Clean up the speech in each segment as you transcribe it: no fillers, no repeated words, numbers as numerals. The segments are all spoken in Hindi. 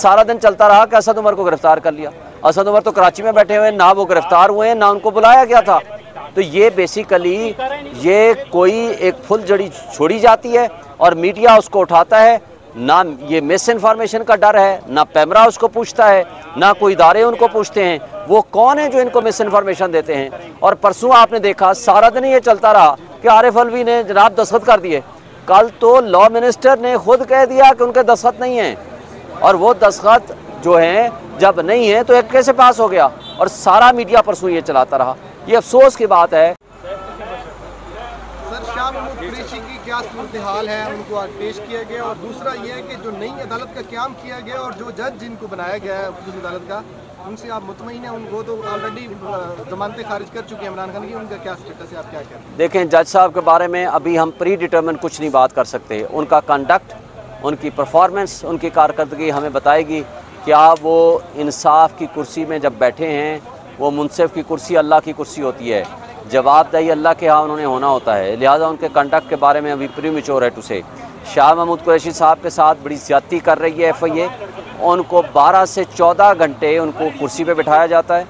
सारा दिन चलता रहा कि असद उमर को गिरफ्तार कर लिया। असद उमर तो कराची में बैठे हुए हैं, ना वो गिरफ्तार हुए हैं, ना उनको बुलाया गया था। तो ये बेसिकली ये कोई एक फुल जड़ी छोड़ी जाती है और मीडिया उसको उठाता है। ना ये मिस इन्फॉर्मेशन का डर है, ना पैमरा उसको पूछता है, ना कोई इदारे उनको पूछते हैं वो कौन है जो इनको मिस इन्फॉर्मेशन देते हैं। और परसों आपने देखा सारा दिन ये चलता रहा कि आरिफ अलवी ने जनाब दस्तखत कर दिए। कल तो लॉ मिनिस्टर ने खुद कह दिया कि उनके दस्तखत नहीं हैं, और वो दस्तखत जो हैं जब नहीं है तो एक कैसे पास हो गया। और सारा मीडिया परसों ये चलाता रहा। ये अफसोस की बात है। सर, शाह महमूद कुरैशी की क्या सूरत हाल है, उनको आज पेश किया गया, और दूसरा ये है कि जो नई अदालत का क़याम किया गया और जो जज जिनको बनाया गया है उस अदालत का, उनसे आप मुतमईन हैं? उनको तो ऑलरेडी जमानतें खारिज कर चुके हैं इमरान खान की, उनका क्या स्टेटस है, आप क्या कहते हैं? देखें, जज साहब के बारे में अभी हम प्री डिटर्मिन कुछ नहीं बात कर सकते। उनका कंडक्ट, उनकी परफॉर्मेंस, उनकी कारकर्दगी हमें बताएगी। क्या वो इंसाफ की कुर्सी में जब बैठे हैं, वो मुनसिफ की कुर्सी अल्लाह की कुर्सी होती है, जवाबदेही अल्लाह के यहाँ उन्होंने होना होता है। लिहाजा उनके कंडक्ट के बारे में अभी प्रीमेच्योर है टू से। शाह महमूद कुरैशी साहब के साथ बड़ी ज़्यादती कर रही है FIA। उनको 12 से 14 घंटे उनको कुर्सी पे बिठाया जाता है,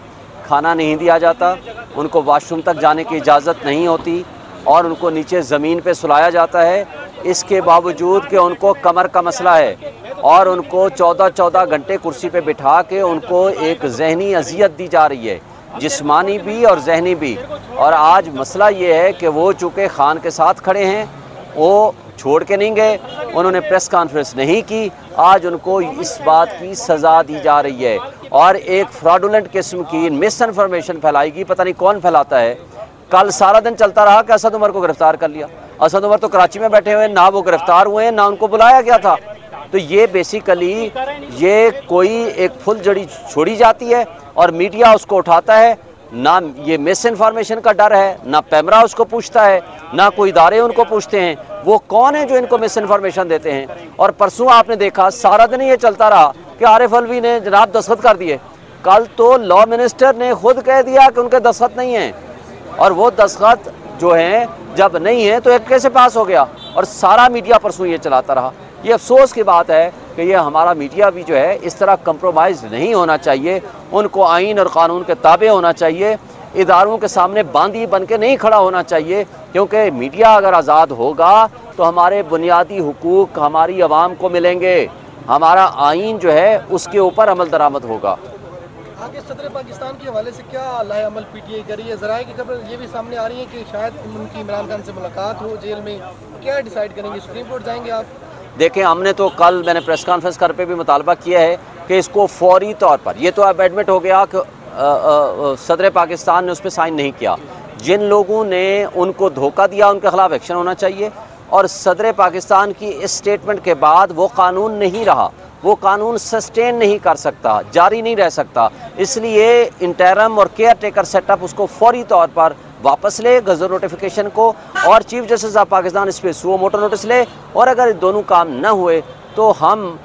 खाना नहीं दिया जाता, उनको वॉशरूम तक जाने की इजाज़त नहीं होती और उनको नीचे ज़मीन पे सुलाया जाता है। इसके बावजूद कि उनको कमर का मसला है और उनको 14-14 घंटे कुर्सी पे बिठा के उनको एक जहनी अजियत दी जा रही है, जिस्मानी भी और जहनी भी। और आज मसला ये है कि वो चूँकि खान के साथ खड़े हैं, वो छोड़ के नहीं गए, उन्होंने प्रेस कॉन्फ्रेंस नहीं की। आज उनको इस बात की सज़ा दी जा रही है और एक फ्रॉडुलेंट किस्म की मिस इन्फॉर्मेशन फैलाएगी, पता नहीं कौन फैलाता है। कल सारा दिन चलता रहा कि असद उमर को गिरफ्तार कर लिया। असद उमर तो कराची में बैठे हुए हैं, ना वो गिरफ्तार हुए हैं, ना उनको बुलाया गया था। तो ये बेसिकली ये कोई एक फुल जड़ी छोड़ी जाती है और मीडिया उसको उठाता है। ना ये मिस इन्फॉर्मेशन का डर है, ना पैमरा उसको पूछता है, ना कोई इदारे उनको पूछते हैं वो कौन है जो इनको मिस इन्फॉर्मेशन देते हैं। और परसों आपने देखा सारा दिन ये चलता रहा कि आरिफ अलवी ने जनाब दस्तखत कर दिए। कल तो लॉ मिनिस्टर ने खुद कह दिया कि उनके दस्तखत नहीं हैं, और वो दस्तखत जो हैं जब नहीं है तो एक कैसे पास हो गया। और सारा मीडिया परसों ये चलाता रहा। ये अफसोस की बात है कि ये हमारा मीडिया भी जो है इस तरह कंप्रोमाइज़ नहीं होना चाहिए। उनको आइन और क़ानून के ताबे होना चाहिए, इदारों के सामने बांदी बन के नहीं खड़ा होना चाहिए, क्योंकि मीडिया अगर आज़ाद होगा तो हमारे बुनियादी हुकूक हमारी आवाम को मिलेंगे, हमारा आइन जो है उसके ऊपर अमल दरामद होगा। आगे सदर पाकिस्तान के हवाले से क्या लाए अमल PTI करी है? ज़राए की खबर ये भी सामने आ रही है कि शायद उनकी इमरान खान से मुलाकात हो जेल में। क्या डिसाइड करेंगे, सुप्रीम कोर्ट जाएंगे आप? देखें, हमने तो कल मैंने प्रेस कॉन्फ्रेंस कर पे भी मुतालबा किया है कि इसको फौरी तौर पर, ये तो अब एडमिट हो गया कि सदर पाकिस्तान ने उस पर साइन नहीं किया। जिन लोगों ने उनको धोखा दिया उनके खिलाफ एक्शन होना चाहिए। और सदर पाकिस्तान की इस स्टेटमेंट के बाद वो कानून नहीं रहा, वो कानून सस्टेन नहीं कर सकता, जारी नहीं रह सकता। इसलिए इंटरम और केयर टेकर सेटअप उसको फौरी तौर पर वापस ले, गज़र नोटिफिकेशन को, और चीफ जस्टिस ऑफ पाकिस्तान इस पर सुओ मोटो नोटिस ले। और अगर दोनों काम न हुए तो हम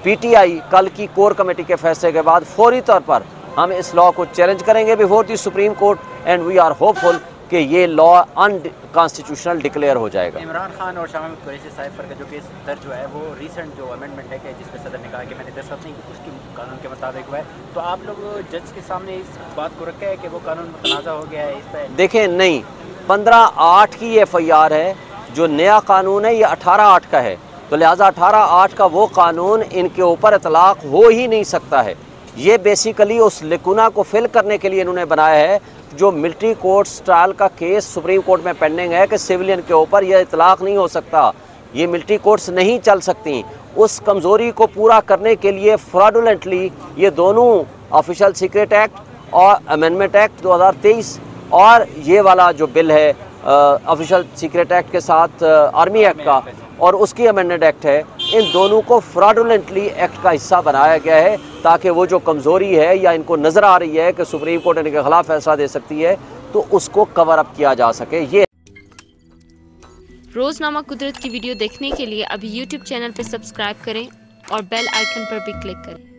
PTI कल की कोर कमेटी के फैसले के बाद फौरी तौर पर हम इस लॉ को चैलेंज करेंगे before the Supreme Court, and we are hopeful कि ये लॉ अनकॉन्स्टिट्यूशनल डिक्लेयर हो जाएगा। इमरान खान और शाह महमूद कुरैशी साहब पर का जो केस दर्ज हुआ है वो रीसेंट जो अमेंडमेंट है कि जिसमें सदर ने कहा कि मैंने दस्तखत नहीं की, उसकी कानून के मुताबिक हुआ है। तो आप लोग जज के सामने इस बात को रखा है कि वो कानून मुतनाज़ा हो गया है इस पर? देखें, नहीं, 15/8 की FIR है, जो नया कानून है ये 18/8 का है। तो लिहाजा 18/8 का वो कानून इनके ऊपर इतलाक़ हो ही नहीं सकता है। ये बेसिकली उस लेकुना को फिल करने के लिए इन्होंने बनाया है जो मिलिट्री कोर्ट्स ट्रायल का केस सुप्रीम कोर्ट में पेंडिंग है कि सिविलियन के ऊपर यह इतलाक़ नहीं हो सकता, ये मिलिट्री कोर्ट्स नहीं चल सकती। उस कमज़ोरी को पूरा करने के लिए फ्रॉडुलेंटली ये दोनों ऑफिशियल सीक्रेट एक्ट और अमेंडमेंट एक्ट 2023 और ये वाला जो बिल है ऑफिशियल सीक्रेट एक्ट के साथ आर्मी एक्ट का और उसकी अमेंडेड एक्ट है, इन दोनों को फ्रॉडुलेंटली एक्ट का हिस्सा बनाया गया है ताकि वो जो कमज़ोरी है या इनको नज़र आ रही है कि सुप्रीम कोर्ट इनके खिलाफ फैसला दे सकती है तो उसको कवर अप किया जा सके। ये रोज़नामा कुदरत की वीडियो देखने के लिए अभी YouTube चैनल पर सब्सक्राइब करें और बेल आइकन पर भी क्लिक करें।